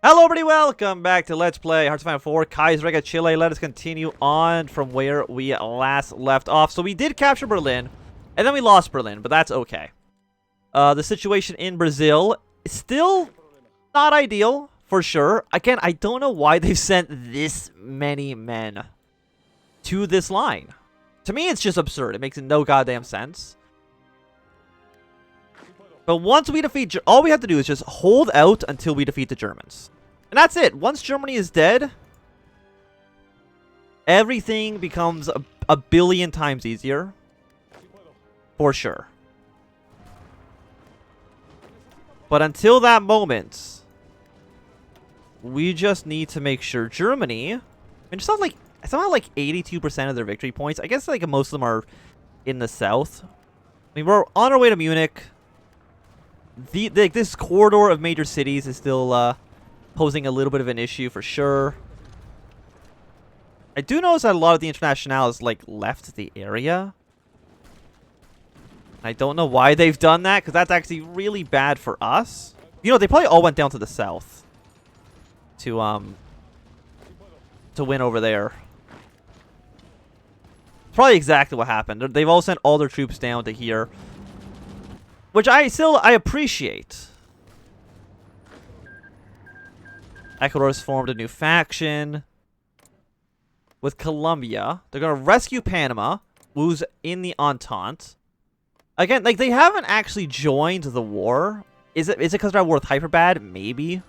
Hello everybody, welcome back to Let's Play Hearts of Iron 4 Kaiserreich Chile. Let us continue on from where we last left off. So we did capture Berlin, and then we lost Berlin, but that's okay. The situation in Brazil is still not ideal, for sure. Again, I don't know why they've sent this many men to this line. To me, it's just absurd. It makes no goddamn sense. But once we defeat... all we have to do is just hold out until we defeat the Germans. And that's it. Once Germany is dead, everything becomes a billion times easier. For sure. But until that moment, we just need to make sure Germany... I mean, it's not like... somehow like 82% of their victory points. I guess like most of them are in the south. I mean, we're on our way to Munich. This corridor of major cities is still posing a little bit of an issue for sure. I do notice that a lot of the internationals like left the area. I don't know why they've done that, because that's actually really bad for us. You know, they probably all went down to the south to win over there. Probably exactly what happened. They've all sent all their troops down to here. Which I appreciate. Ecuador's formed a new faction with Colombia. They're going to rescue Panama, who's in the Entente. Again, like, they haven't actually joined the war. Is it because they're at war with Hyperbad? Maybe.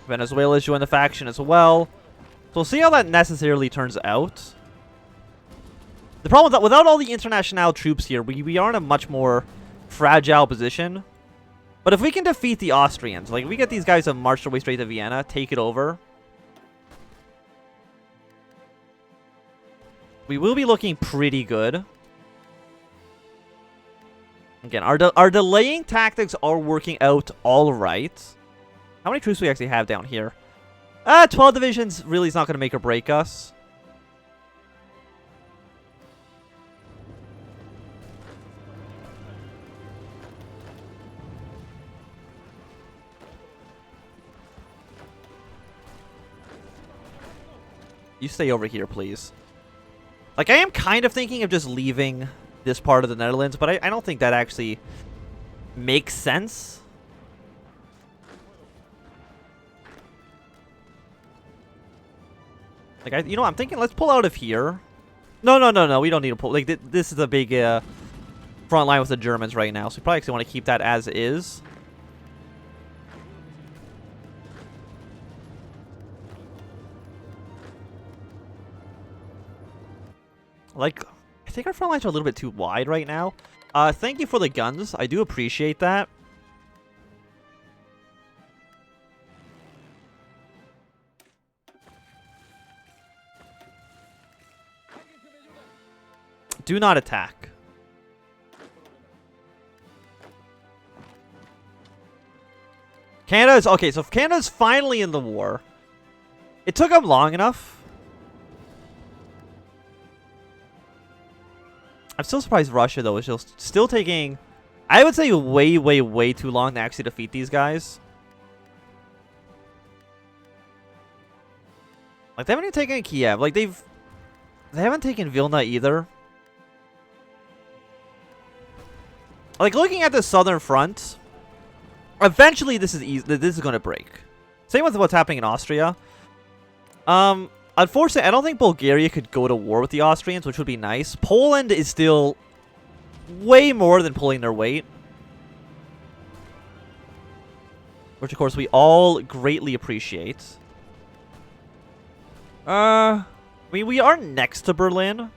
Venezuela's joined the faction as well. So we'll see how that necessarily turns out. The problem is that without all the international troops here, we are in a much more fragile position. But if we can defeat the Austrians, like if we get these guys to march their way straight to Vienna, take it over, we will be looking pretty good. Again, our delaying tactics are working out all right. How many troops do we actually have down here? 12 divisions really is not going to make or break us. You stay over here, please. Like, I am kind of thinking of just leaving this part of the Netherlands, but I don't think that actually makes sense. Like, you know, I'm thinking let's pull out of here. No. We don't need to pull. Like, this is a big front line with the Germans right now, so we probably actually want to keep that as is. Like, I think our front lines are a little bit too wide right now. Thank you for the guns. I do appreciate that. Do not attack. Canada's... okay, so if Canada's finally in the war. It took them long enough. I'm still surprised Russia, though, is still taking... I would say way too long to actually defeat these guys. Like, they haven't even taken Kiev. Like, they haven't taken Vilna either. Like, looking at the southern front, eventually this is going to break. Same with what's happening in Austria. Unfortunately, I don't think Bulgaria could go to war with the Austrians, which would be nice. Poland is still way more than pulling their weight. Which, of course, we all greatly appreciate. I mean, we are next to Berlin.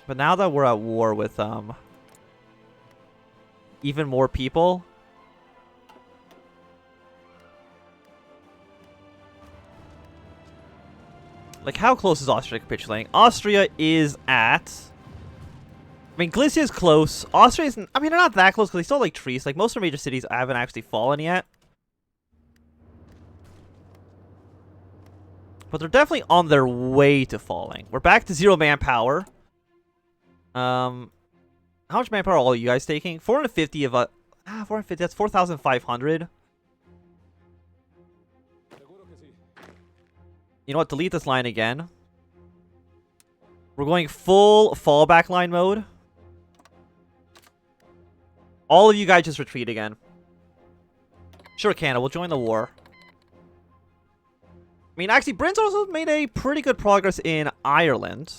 But now that we're at war with even more people, like, how close is Austria capitulating? Austria is at I mean, Galicia is close. Austria isn't... I mean, they're not that close because they still have, like, trees. Like, most of the major cities haven't actually fallen yet. But they're definitely on their way to falling. We're back to 0 manpower. How much manpower are all you guys taking? 450 of... 450, that's 4,500. You know what? Delete this line again. We're going full fallback line mode. All of you guys just retreat again. Sure, Canada, we'll join the war. I mean, actually, Britain's also made a pretty good progress in Ireland.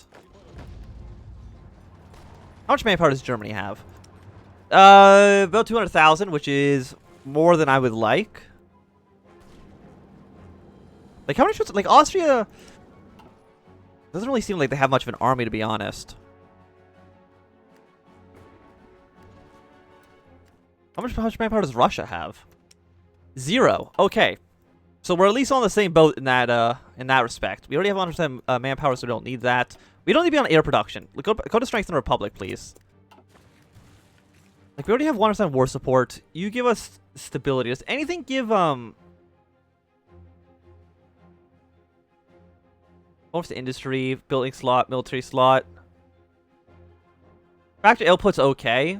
How much manpower does Germany have? About 200,000, which is more than I would like. Like, how many troops? Like, Austria doesn't really seem like they have much of an army, to be honest. How much manpower does Russia have? 0. Okay. So we're at least on the same boat in that respect. We already have 100% manpower, so we don't need that. We don't need to be on air production. Go to Strengthen Republic, please. Like, we already have 100% war support. You give us stability. Does anything give, Most industry, building slot, military slot. Factory output's okay.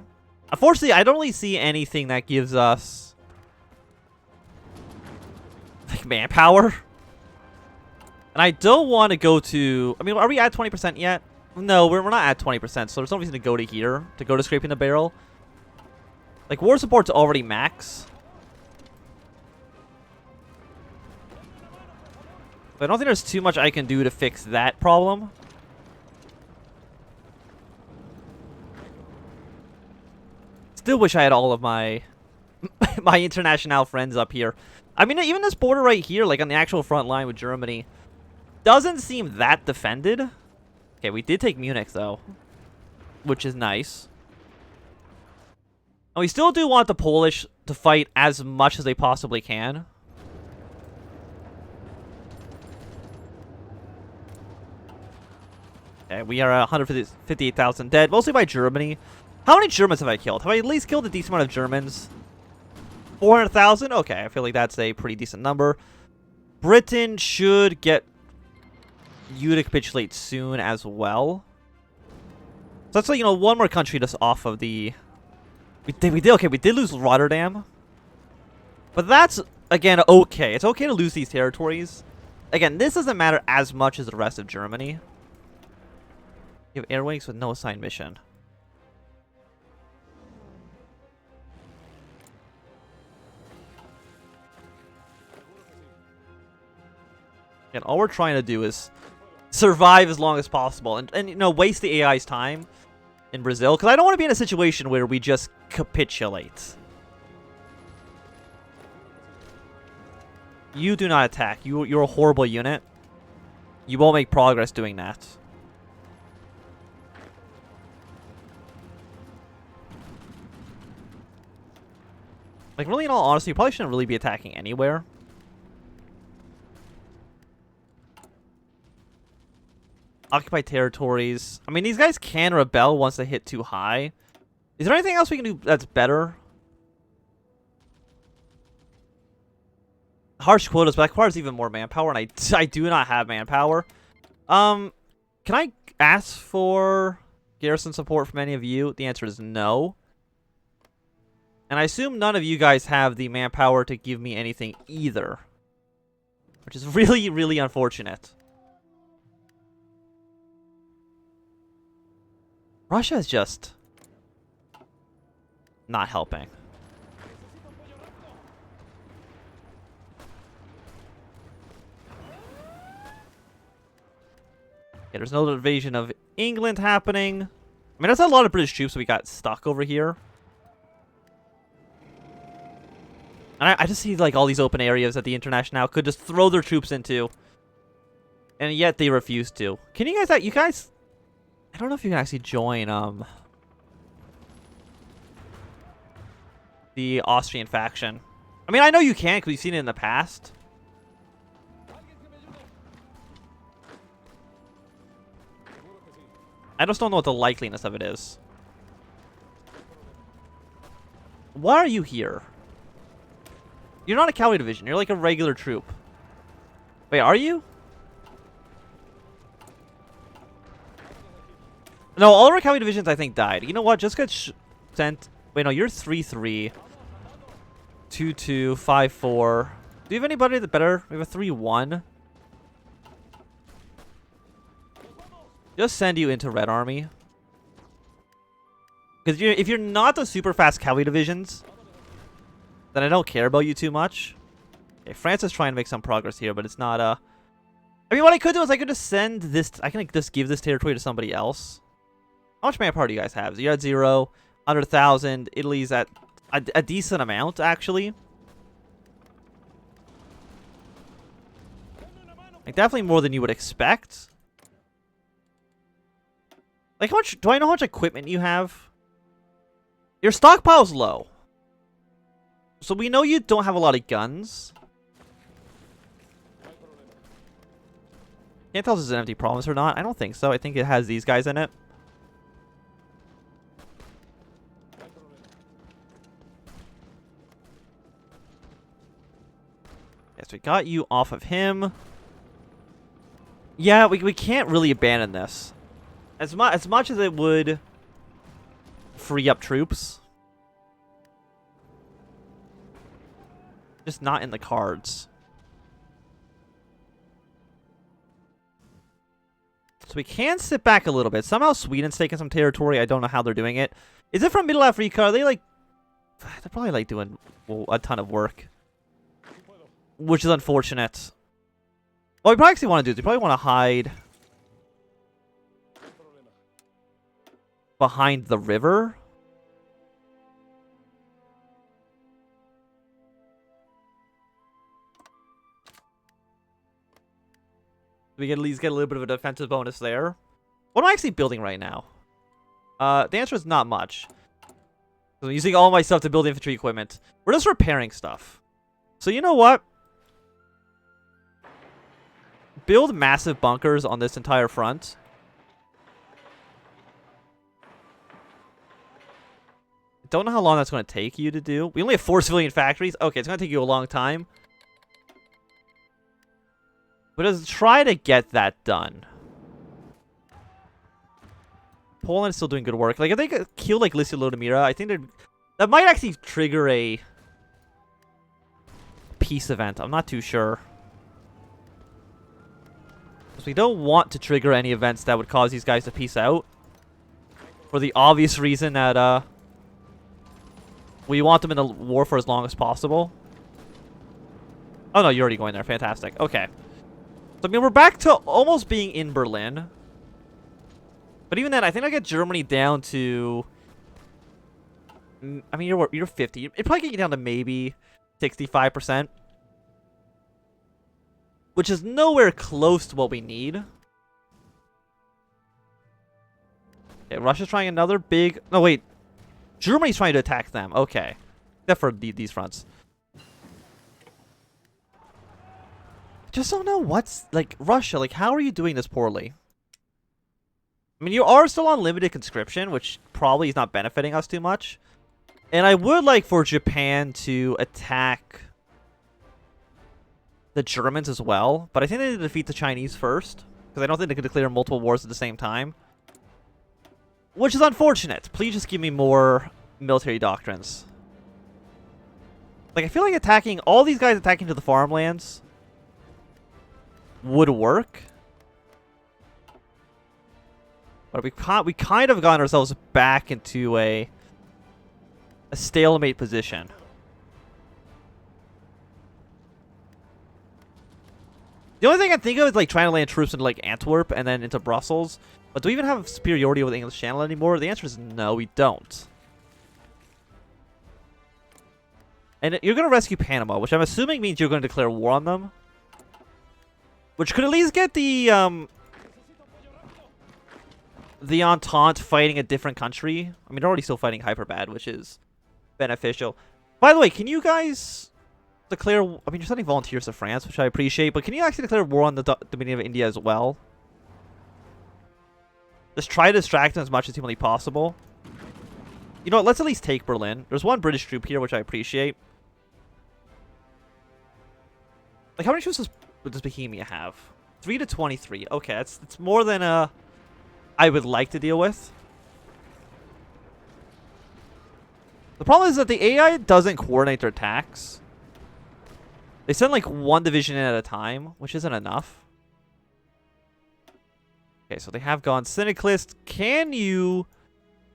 Unfortunately, I don't really see anything that gives us... like, manpower. And I don't want to go to... I mean, are we at 20% yet? No, we're not at 20%, so there's no reason to go to here, to go to Scraping the Barrel. Like, war support's already max. But I don't think there's too much I can do to fix that problem. Still wish I had all of my my international friends up here. I mean, even this border right here, like on the actual front line with Germany, doesn't seem that defended. Okay, we did take Munich, though, which is nice. And we still do want the Polish to fight as much as they possibly can. Okay, we are 158,000 dead, mostly by Germany. How many Germans have I killed? Have I at least killed a decent amount of Germans? 400,000? Okay, I feel like that's a pretty decent number. Britain should get you to capitulate soon as well. So that's like, you know, one more country just off of the... We did lose Rotterdam. But that's, again, okay. It's okay to lose these territories. Again, this doesn't matter as much as the rest of Germany. You have air wings with no assigned mission. And all we're trying to do is survive as long as possible. And you know, waste the AI's time in Brazil. Because I don't want to be in a situation where we just capitulate. You do not attack. You're a horrible unit. You won't make progress doing that. Like, really, in all honesty, you probably shouldn't really be attacking anywhere. Occupied territories. I mean, these guys can rebel once they hit too high. Is there anything else we can do that's better? Harsh quotas, but that requires even more manpower, and I do not have manpower. Can I ask for garrison support from any of you? The answer is no. And I assume none of you guys have the manpower to give me anything either. Which is really, really unfortunate. Russia is just not helping. Okay, there's no invasion of England happening. I mean, there's a lot of British troops we got stuck over here. And I just see, like, all these open areas that the International could just throw their troops into. And yet they refuse to. Can you guys... You guys... I don't know if you can actually join, the Austrian faction. I mean, I know you can, because we've seen it in the past. I just don't know what the likeliness of it is. Why are you here? You're not a cavalry division. You're like a regular troop. Wait, are you? No, all of our cavalry divisions, I think, died. You know what? Just get sent... Wait, no, you're 3-3. 2-2, 5-4. Do you have anybody that better? We have a 3-1. Just send you into Red Army. Because if you're not the super fast cavalry divisions, then I don't care about you too much. Okay, France is trying to make some progress here, but it's not, I mean, what I could do is I could just send this... I can just give this territory to somebody else. How much manpower do you guys have? You're at 0, under 1,000. Italy's at a decent amount, actually. Like, definitely more than you would expect. Like, how much... Do I know how much equipment you have? Your stockpile's low. So we know you don't have a lot of guns. Can't tell if this is an empty province or not. I don't think so. I think it has these guys in it. Yes, we got you off of him. Yeah, we can't really abandon this. As much as it would free up troops. Just not in the cards. So we can sit back a little bit. Somehow Sweden's taking some territory. I don't know how they're doing it. Is it from Middle Africa? Are they like... They're probably like doing a ton of work. Which is unfortunate. What we probably actually want to do is we probably want to hide behind the river. We can at least get a little bit of a defensive bonus there. What am I actually building right now? The answer is not much. I'm using all my stuff to build infantry equipment. We're just repairing stuff. So you know what? Build massive bunkers on this entire front. Don't know how long that's going to take you to do. We only have 4 civilian factories. Okay, it's going to take you a long time. But let's try to get that done. Poland's still doing good work. Like, if they could kill, like, Lysia Lodomira, I think that might actually trigger a peace event. I'm not too sure. Because we don't want to trigger any events that would cause these guys to peace out. For the obvious reason that, we want them in the war for as long as possible. Oh, no, you're already going there. Fantastic. Okay. So, I mean, we're back to almost being in Berlin. But even then, I think I get Germany down to... I mean, you're 50. It'd probably get you down to maybe 65%. Which is nowhere close to what we need. Okay, Russia's trying another big... No, wait. Germany's trying to attack them. Okay. Except for these fronts. Just don't know what's... Like, Russia, like, how are you doing this poorly? I mean, you are still on limited conscription, which probably is not benefiting us too much. And I would like for Japan to attack the Germans as well. But I think they need to defeat the Chinese first. Because I don't think they can declare multiple wars at the same time. Which is unfortunate. Please just give me more military doctrines. Like, I feel like attacking... All these guys attacking to the farmlands would work. But we kind of got ourselves back into a stalemate position. The only thing I think of is like trying to land troops into like Antwerp and then into Brussels. But do we even have superiority over the English Channel anymore? The answer is no, we don't. And you're going to rescue Panama, which I'm assuming means you're going to declare war on them. Which could at least get the Entente fighting a different country. I mean, they're already still fighting Hyperbad, which is beneficial. By the way, can you guys declare... I mean, you're sending volunteers to France, which I appreciate, but can you actually declare war on the Dominion of India as well? Just try to distract them as much as humanly possible. You know what? Let's at least take Berlin. There's one British troop here, which I appreciate. Like, how many troops does Bohemia have? 3 to 23. Okay, it's more than I would like to deal with. The problem is that the AI doesn't coordinate their attacks. They send like one division in at a time, which isn't enough. Okay, so they have gone. Syndicalist, can you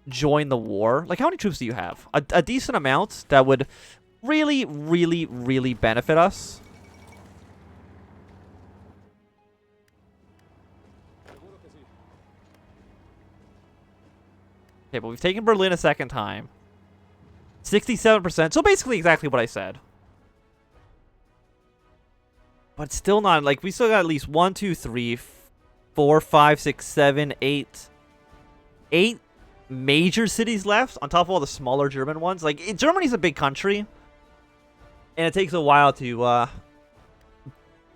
join the war? Like, how many troops do you have? A decent amount that would really, really, really benefit us. Okay, but we've taken Berlin a second time. 67%. So basically exactly what I said. But still not. Like, we still got at least 1, 2, 3, 4, 5, 6, 7, 8. 8 major cities left on top of all the smaller German ones. Like, Germany's a big country. And it takes a while to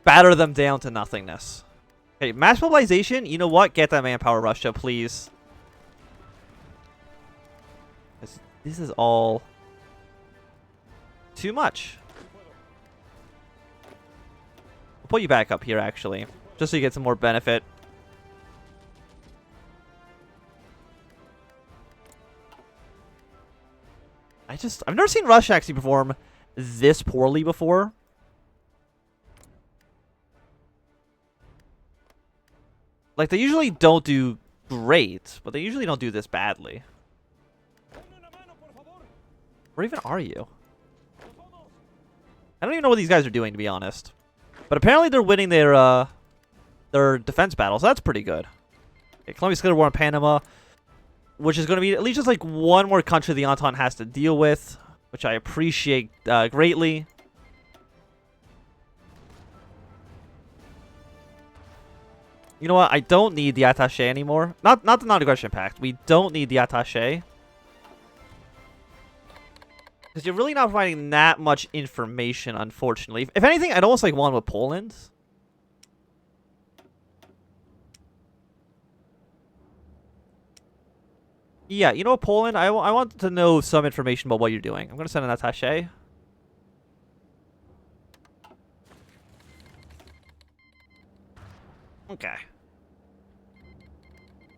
batter them down to nothingness. Okay, mass mobilization. You know what? Get that manpower, Russia, please. This is all too much. I'll put you back up here, actually, just so you get some more benefit. I've never seen Russia actually perform this poorly before. Like, they usually don't do great, but they usually don't do this badly. Where even are you? I don't even know what these guys are doing, to be honest. But apparently they're winning their defense battles. So that's pretty good. Okay, Colombia's going to war in Panama, which is going to be at least just like one more country the Entente has to deal with, which I appreciate greatly. You know what? I don't need the attaché anymore. Not the non-aggression pact. We don't need the attaché. Because you're really not providing that much information, unfortunately. If anything, I'd almost like one with Poland. Yeah, you know what, Poland? I want to know some information about what you're doing. I'm going to send an attaché. Okay.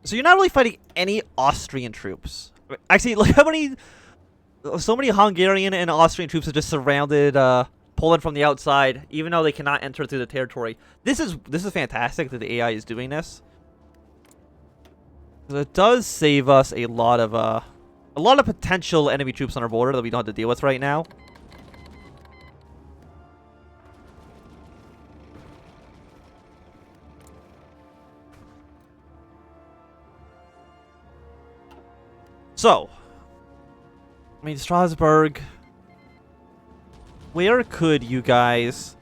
So you're not really fighting any Austrian troops. Actually, look how many... So many Hungarian and Austrian troops have just surrounded Poland from the outside, even though they cannot enter through the territory. This is fantastic that the AI is doing this. It does save us a lot of potential enemy troops on our border that we don't have to deal with right now. So, I mean, Strasbourg, where could you guys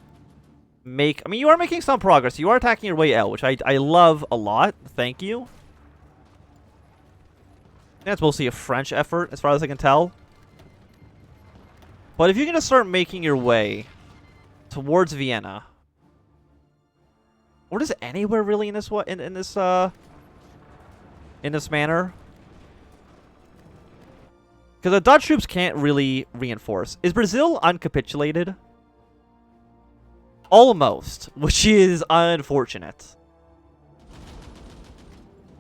make... I mean, you are making some progress. You are attacking your way out, which I love a lot. Thank you. That's mostly a French effort, as far as I can tell. But if you're going to start making your way towards Vienna, or just anywhere really in this manner... Because the Dutch troops can't really reinforce. Is Brazil uncapitulated? Almost, which is unfortunate.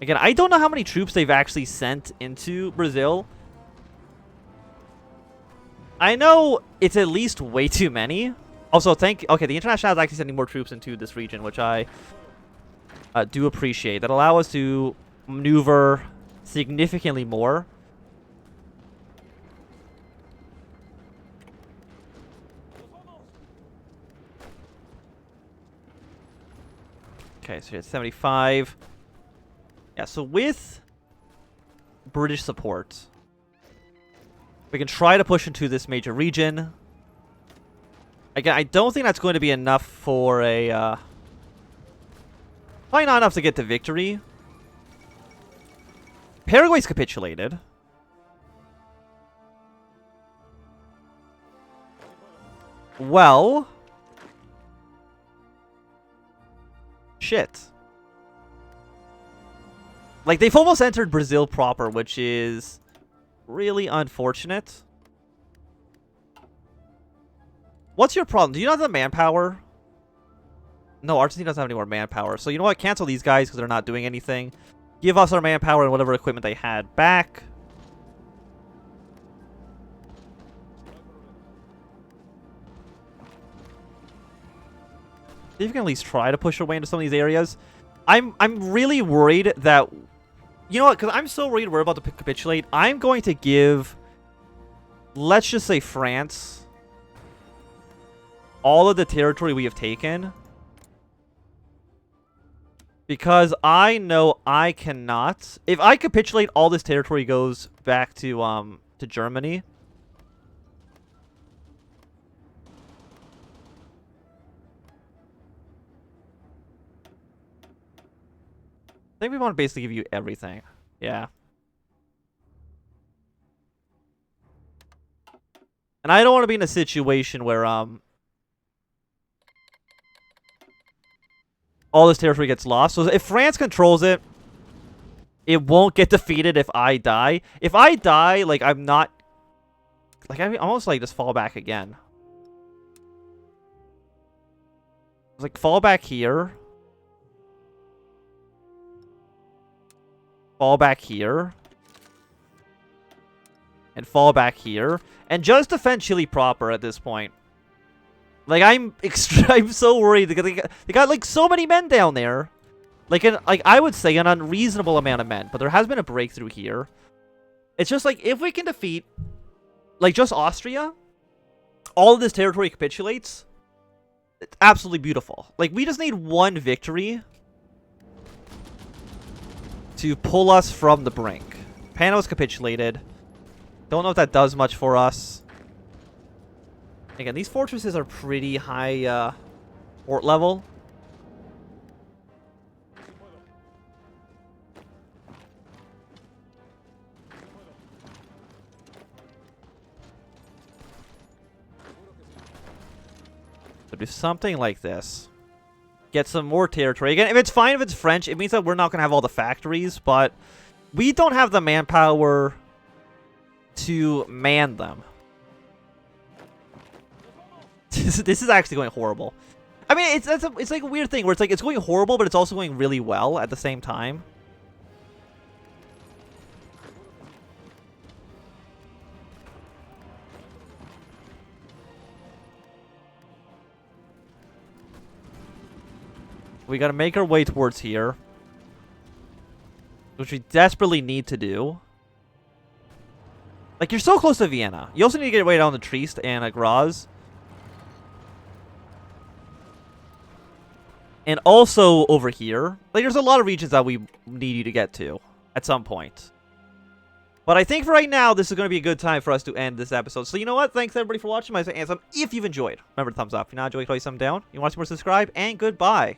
Again, I don't know how many troops they've actually sent into Brazil. I know it's at least way too many. Also, okay, the International is actually sending more troops into this region, which I do appreciate. That allow us to maneuver significantly more. Okay, so you're at 75. Yeah, so with British support, we can try to push into this major region. Again, I don't think that's going to be enough for a... probably not enough to get to victory. Paraguay's capitulated. Well... shit. Like, they've almost entered Brazil proper, which is really unfortunate. What's your problem? Do you not have the manpower? No, Argentina doesn't have any more manpower. So you know what? Cancel these guys because they're not doing anything. Give us our manpower and whatever equipment they had back. See if we can at least try to push our way into some of these areas. I'm really worried that... You know what? Because I'm so worried we're about to capitulate. I'm going to give... Let's just say France... all of the territory we have taken. Because I know I cannot... If I capitulate, all this territory goes back to Germany. I think we want to basically give you everything. Yeah. And I don't want to be in a situation where, all this territory gets lost. So if France controls it, it won't get defeated if I die. If I die, like, I'm not... Like, I almost, like, just fall back again. Like, fall back here. Fall back here. And fall back here. And just defend Chile proper at this point. Like, I'm so worried because they got like so many men down there. Like I would say an unreasonable amount of men, but there has been a breakthrough here. It's just like if we can defeat like just Austria, all of this territory capitulates. It's absolutely beautiful. Like we just need one victory to pull us from the brink. Pano's capitulated. Don't know if that does much for us. Again, these fortresses are pretty high fort level. So do something like this. Get some more territory. Again, if it's fine if it's French, it means that we're not going to have all the factories, but we don't have the manpower to man them. This is actually going horrible. I mean, it's like a weird thing where it's like it's going horrible, but it's also going really well at the same time. We gotta make our way towards here, which we desperately need to do. Like, you're so close to Vienna. You also need to get way down to Trieste and Graz. And also over here. Like, there's a lot of regions that we need you to get to at some point. But I think for right now, this is going to be a good time for us to end this episode. So you know what? Thanks everybody for watching. My name is Anthem. If you've enjoyed, remember to thumbs up. If you're not enjoying, throw some down. You want to see more, subscribe. And goodbye.